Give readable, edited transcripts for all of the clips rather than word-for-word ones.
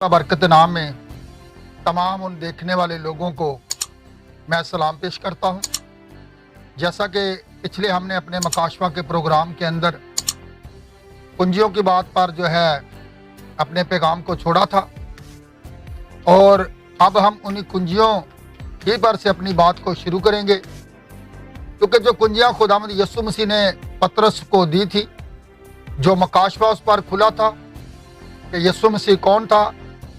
बरकत नाम में तमाम उन देखने वाले लोगों को मैं सलाम पेश करता हूँ। जैसा कि पिछले हमने अपने मकाशवा के प्रोग्राम के अंदर कुंजियों की बात पर जो है अपने पैगाम को छोड़ा था, और अब हम उन्हीं कुंजियों ही पर से अपनी बात को शुरू करेंगे, क्योंकि जो कुंजियाँ खुदावंद यीशु मसीह ने पतरस को दी थी, जो मकाशवा उस पर खुला था कि यीशु मसीह कौन था,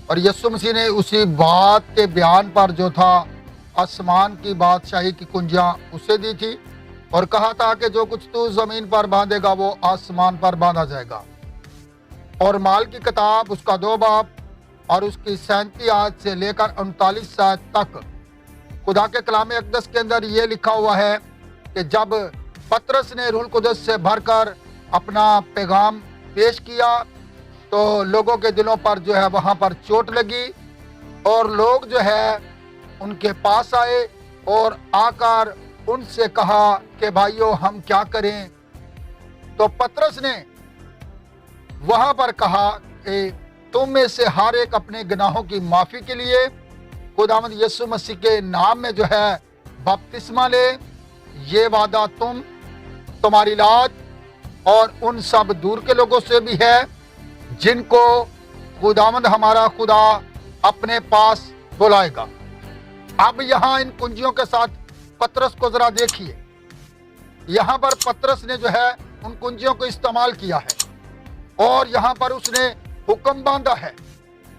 और यीशु मसीह ने उसी बात के बयान पर जो था आसमान की बादशाही की कुंजियाँ उसे दी थी, और कहा था कि जो कुछ तू ज़मीन पर बांधेगा वो आसमान पर बांधा जाएगा। और माल की किताब उसका 2 बाब और उसकी 37 आयत से लेकर 39 आयत तक खुदा के कलाम अक़दस के अंदर ये लिखा हुआ है कि जब पतरस ने रूह कुदस से भरकर अपना पैगाम पेश किया तो लोगों के दिलों पर जो है वहाँ पर चोट लगी, और लोग जो है उनके पास आए और आकर उनसे कहा कि भाइयों हम क्या करें। तो पतरस ने वहाँ पर कहा कि तुम में से हर एक अपने गुनाहों की माफ़ी के लिए खुदावंद यीशु मसीह के नाम में जो है बपतिस्मा ले। ये वादा तुम्हारी लाद और उन सब दूर के लोगों से भी है जिनको खुदावंद हमारा खुदा अपने पास बुलाएगा। अब यहाँ इन कुंजियों के साथ पतरस को जरा देखिए। यहाँ पर पतरस ने जो है उन कुंजियों को इस्तेमाल किया है, और यहाँ पर उसने हुक्म बांधा है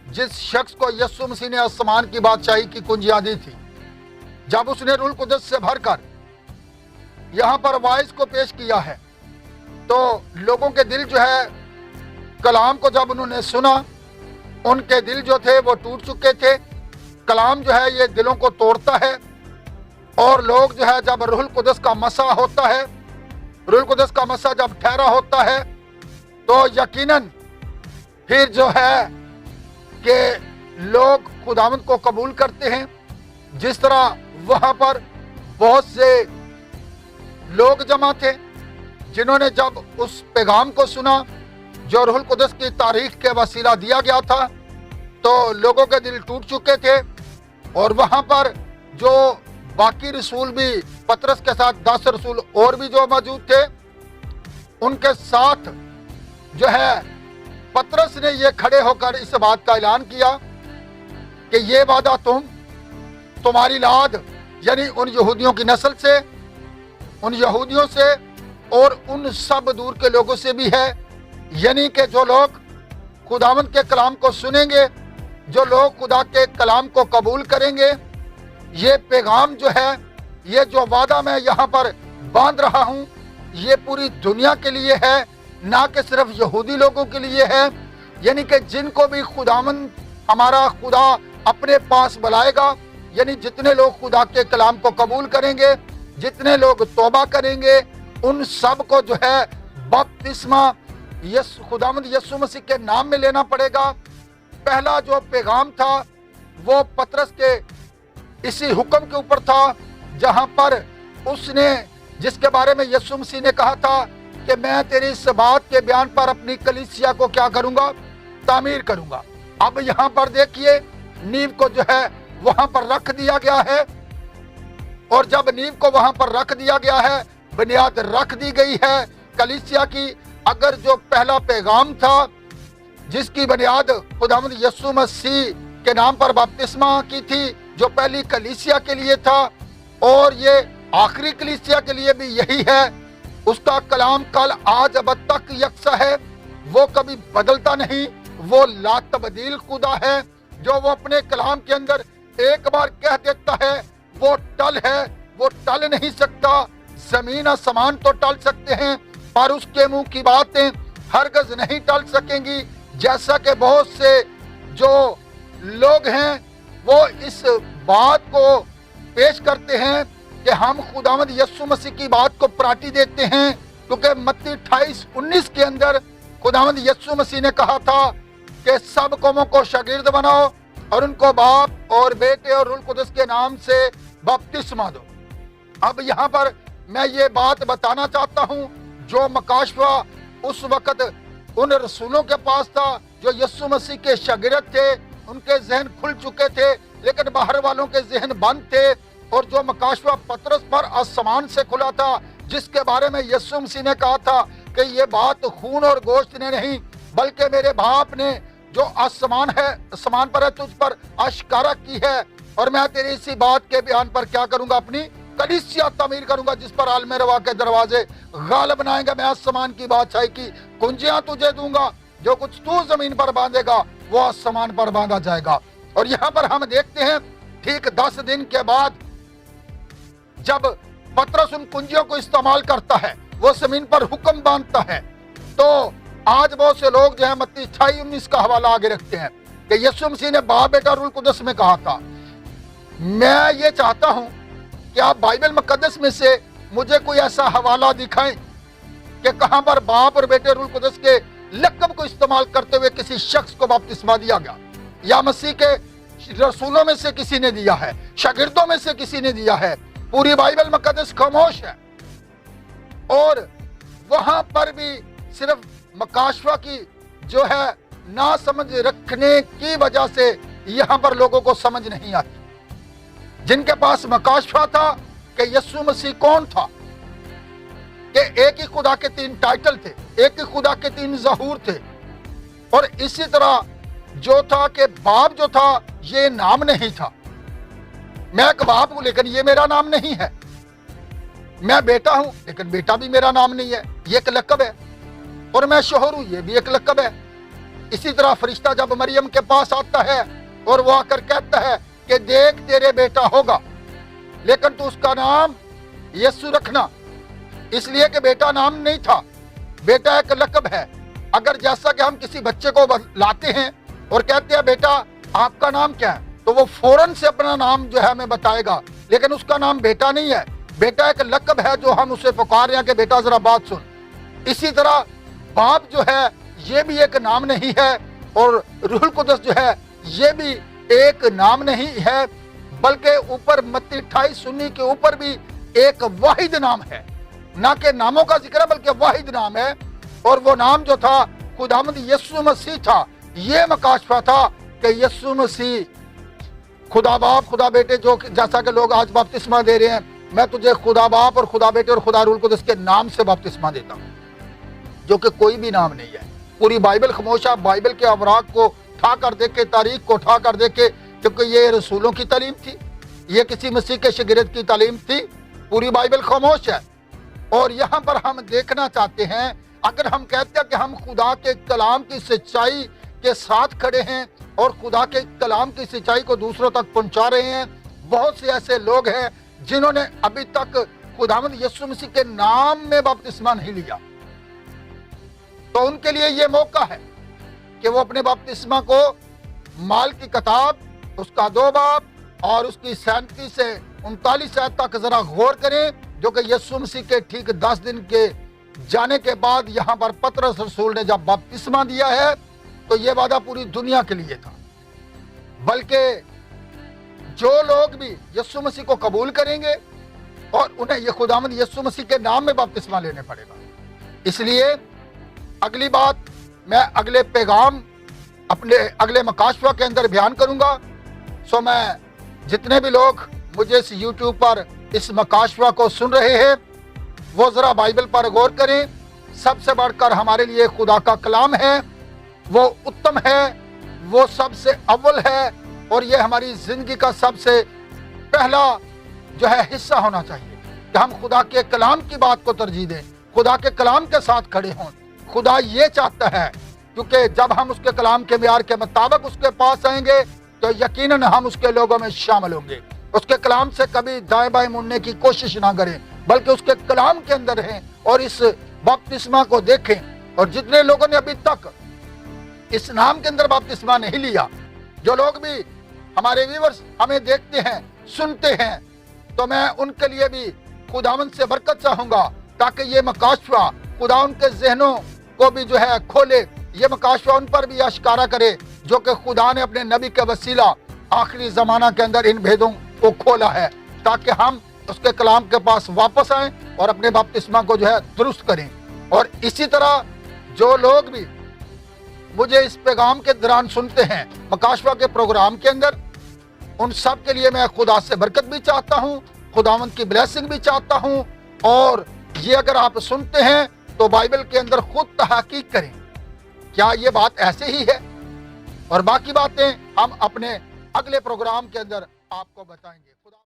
जिस शख्स को यीशु मसीह ने आसमान की बादशाही की कुंजियां दी थी। जब उसने रूह कुदस से भरकर यहाँ पर वाइस को पेश किया है तो लोगों के दिल जो है कलाम को जब उन्होंने सुना, उनके दिल जो थे वो टूट चुके थे। कलाम जो है ये दिलों को तोड़ता है, और लोग जो है जब रूह कुदस का मसा होता है, रूह कुदस का मसा जब ठहरा होता है तो यकीनन फिर जो है कि लोग खुदावंद को कबूल करते हैं। जिस तरह वहाँ पर बहुत से लोग जमा थे जिन्होंने जब उस पैगाम को सुना जो रूह कुदस की तारीख के वसीला दिया गया था, तो लोगों के दिल टूट चुके थे। और वहाँ पर जो बाकी रसूल भी पतरस के साथ 10 रसूल और भी जो मौजूद थे, उनके साथ जो है पतरस ने ये खड़े होकर इस बात का ऐलान किया कि ये वादा तुम्हारी लाद यानी उन यहूदियों की नस्ल से, उन यहूदियों से और उन सब दूर के लोगों से भी है। यानी कि जो लोग खुदावंद के कलाम को सुनेंगे, जो लोग खुदा के कलाम को कबूल करेंगे, ये पैगाम जो है, ये जो वादा मैं यहाँ पर बांध रहा हूँ, ये पूरी दुनिया के लिए है, ना कि सिर्फ यहूदी लोगों के लिए है। यानी कि जिनको भी खुदावंद हमारा खुदा अपने पास बुलाएगा, यानी जितने लोग खुदा के कलाम को कबूल करेंगे, जितने लोग तौबा करेंगे, उन सब को जो है बपतिस्मा खुदावंद यीशु मसीह के नाम में लेना पड़ेगा। पहला जो पैगाम था वो पतरस के इसी हुक्म के ऊपर था, जहां पर उसने जिसके बारे में यीशु मसीह ने कहा था कि मैं तेरी इस बात के बयान पर अपनी कलीसिया को क्या करूंगा, तामीर करूंगा। अब यहाँ पर देखिए नींव को जो है वहां पर रख दिया गया है, और जब नींव को वहां पर रख दिया गया है, बुनियाद रख दी गई है कलीसिया की। अगर जो पहला पैगाम था जिसकी बुनियाद खुदावंद यीशु मसीह के नाम पर बपतिस्मा की थी, जो पहली कलीसिया के लिए था, और ये आखिरी कलीसिया के लिए भी यही है, उसका कलाम कल आज अब तक यकसा है, वो कभी बदलता नहीं। वो ला तब्दील खुदा है, जो वो अपने कलाम के अंदर एक बार कह देता है वो टल है, वो टल नहीं सकता। जमीन आसमान तो टल सकते हैं पर उसके मुंह की बातें हरगज नहीं टल सकेंगी। जैसा कि बहुत से जो लोग हैं वो इस बात को पेश करते हैं कि हम खुदावंद यीशु मसीह की बात को प्राटी देते हैं, क्योंकि मत्ती 28:19 के अंदर खुदावंद यीशु मसीह ने कहा था कि सब कौमों को शागिर्द बनाओ और उनको बाप और बेटे और रूह कुदस के नाम से बपतिस्मा दो। अब यहाँ पर मैं ये बात बताना चाहता हूँ, जो मकाशवा उस वक्त उन रसूलों के पास था जो यीशु मसीह के शागिर्द थे, उनके जहन खुल चुके थे, लेकिन बाहर वालों के जहन बंद थे। और जो मकाशवा पतरस पर आसमान से खुला था, जिसके बारे में यीशु मसीह ने कहा था कि ये बात खून और गोश्त ने नहीं बल्कि मेरे बाप ने जो आसमान पर है तुझ पर आश्कारा की है। और मैं तेरी इसी बात के बयान पर क्या करूंगा, अपनी कलीसिया तामीर करूंगा, जिस पर आलम रवा के दरवाजे गाल बनाएंगे। मैं आसमान की बादशाही की कुंजियां तुझे दूंगा, जो कुछ तू जमीन पर बांधेगा वो आसमान पर बांधा जाएगा। और यहाँ पर हम देखते हैं ठीक 10 दिन के बाद जब पतरस उन कुंजियों को इस्तेमाल करता है, वो जमीन पर हुक्म बांधता है, तो आज बहुत से लोग जो है मत्ती 28:19 का हवाला आगे रखते हैं कि यीशु मसीह ने बाप बेटा रूह कुदस में कहा था। मैं ये चाहता हूं कि आप बाइबल मुकद्दस में से मुझे कोई ऐसा हवाला दिखाएं कि कहां पर बाप और बेटे रूह कुदस के लक़ब को इस्तेमाल करते हुए किसी शख्स को बपतिस्मा दिया गया, या मसीह के रसूलों में से किसी ने दिया है, शागिर्दों में से किसी ने दिया है। पूरी बाइबल मुकद्दस खामोश है। और वहां पर भी सिर्फ मकाशवा की जो है ना समझ रखने की वजह से यहां पर लोगों को समझ नहीं आती। जिनके पास मकाशवा था कि यीशु मसीह कौन था, कि एक ही खुदा के 3 टाइटल थे, एक ही खुदा के 3 ज़हूर थे, और इसी तरह जो था कि बाप जो था ये नाम नहीं था। मैं एक बाप हूं लेकिन ये मेरा नाम नहीं है। मैं बेटा हूं लेकिन बेटा भी मेरा नाम नहीं है, ये एक लक़ब है। और मैं शोहर हूं, ये भी एक लक़ब है। इसी तरह फरिश्ता जब मरियम के पास आता है और वो आकर कहता है कि देख तेरे बेटा होगा, लेकिन तू उसका नाम यीशु रखना, इसलिए कि बेटा नाम नहीं था, बेटा एक लक़ब है। अगर जैसा कि हम किसी बच्चे को लाते हैं और कहते हैं बेटा आपका नाम क्या है, तो वो फौरन से अपना नाम जो है हमें बताएगा, लेकिन उसका नाम बेटा नहीं है। बेटा एक लक़ब है जो हम उसे पुकार रहे हैं कि बेटा जरा बात सुन। इसी तरह बाप जो है ये भी एक नाम नहीं है, और रूह कुदस जो है ये भी एक नाम नहीं है, बल्कि ऊपर मत्ती 28:19 के ऊपर भी एक वाहिद नाम है। ना कि नामों का जिक्र है बल्कि वाहिद नाम है, और वो नाम जो था खुदावंद यीशु मसीह था। ये मकाशफा था कि यीशु मसीह खुदा बाप खुदा बेटे, जो जैसा कि लोग आज बपतिस्मा दे रहे हैं, मैं तुझे खुदा बाप और खुदा बेटे और खुदा रूह कुदस के नाम से बपतिस्मा देता हूं, जो कि कोई भी नाम नहीं है। पूरी बाइबल खामोश है। बाइबल के अवराक को उठा कर देखे, तारीख को उठा कर देखे, क्योंकि ये रसूलों की तालीम थी, ये किसी मसीह के शागिर्द की तालीम थी। पूरी बाइबल खामोश है। और यहाँ पर हम देखना चाहते हैं, अगर हम कहते हैं कि हम खुदा के कलाम की सच्चाई के साथ खड़े हैं और खुदा के कलाम की सच्चाई को दूसरों तक पहुंचा रहे हैं, बहुत से ऐसे लोग हैं जिन्होंने अभी तक खुदावंद यीशु मसीह के नाम में बपतिस्मा नहीं लिया, तो उनके लिए ये मौका है कि वो अपने बपतिस्मा को माल की किताब उसका 2 बाब और उसकी 37 से 39 आयत तक जरा गौर करें, जो कि यीशु मसीह के ठीक 10 दिन के जाने के बाद यहाँ पर पतरस रसूल ने जब बपतिस्मा दिया है, तो ये वादा पूरी दुनिया के लिए था। बल्कि जो लोग भी यीशु मसीह को कबूल करेंगे और उन्हें ये खुदावंद यीशु मसीह के नाम में बपतिस्मा लेने पड़ेगा। इसलिए अगली बात मैं अगले पैगाम अपने अगले मकाशवा के अंदर बयान करूंगा। सो मैं जितने भी लोग मुझे इस यूट्यूब पर इस मकाशवा को सुन रहे हैं, वो जरा बाइबल पर गौर करें। सबसे बढ़कर हमारे लिए खुदा का कलाम है, वो उत्तम है, वो सबसे अव्वल है, और ये हमारी जिंदगी का सबसे पहला जो है हिस्सा होना चाहिए कि हम खुदा के कलाम की बात को तरजीह दें, खुदा के कलाम के साथ खड़े हों। खुदा ये चाहता है, क्योंकि जब हम उसके कलाम के म्यार के मुताबिक उसके पास आएंगे तो यकीनन हम उसके लोगों में शामिल होंगे। उसके कलाम से कभी दाएं बाएं मुड़ने की कोशिश ना करें, बल्कि उसके कलाम के अंदर रहें और इस बपतिस्मा को देखें। और जितने लोगों ने अभी तक इस नाम के अंदर बपतिस्मा नहीं लिया, जो लोग भी हमारे व्यूअर्स हमें देखते हैं सुनते हैं, तो मैं उनके लिए भी खुदावंद से बरकत चाहूंगा, ताकि ये मकाशवा खुदा उनके जहनों को भी जो है खोले, ये मकाशवा उन पर भी आश्कारा करे, जो कि खुदा ने अपने नबी के वसीला आखिरी जमाना के अंदर इन भेदों को खोला है, ताकि हम उसके कलाम के पास वापस आएं और अपने बपतिस्मा को जो है दुरुस्त करें। और इसी तरह जो लोग भी مجھے اس پیغام کے دوران سنتے ہیں مکاشفہ کے پروگرام کے اندر، ان سب کے لیے میں خدا سے برکت بھی چاہتا ہوں، خداوند کی بلیسنگ بھی چاہتا ہوں۔ اور یہ اگر آپ سنتے ہیں تو بائبل کے اندر خود تحقیق کریں، کیا یہ بات ایسے ہی ہے؟ اور باقی باتیں ہم اپنے اگلے پروگرام کے اندر آپ کو بتائیں گے۔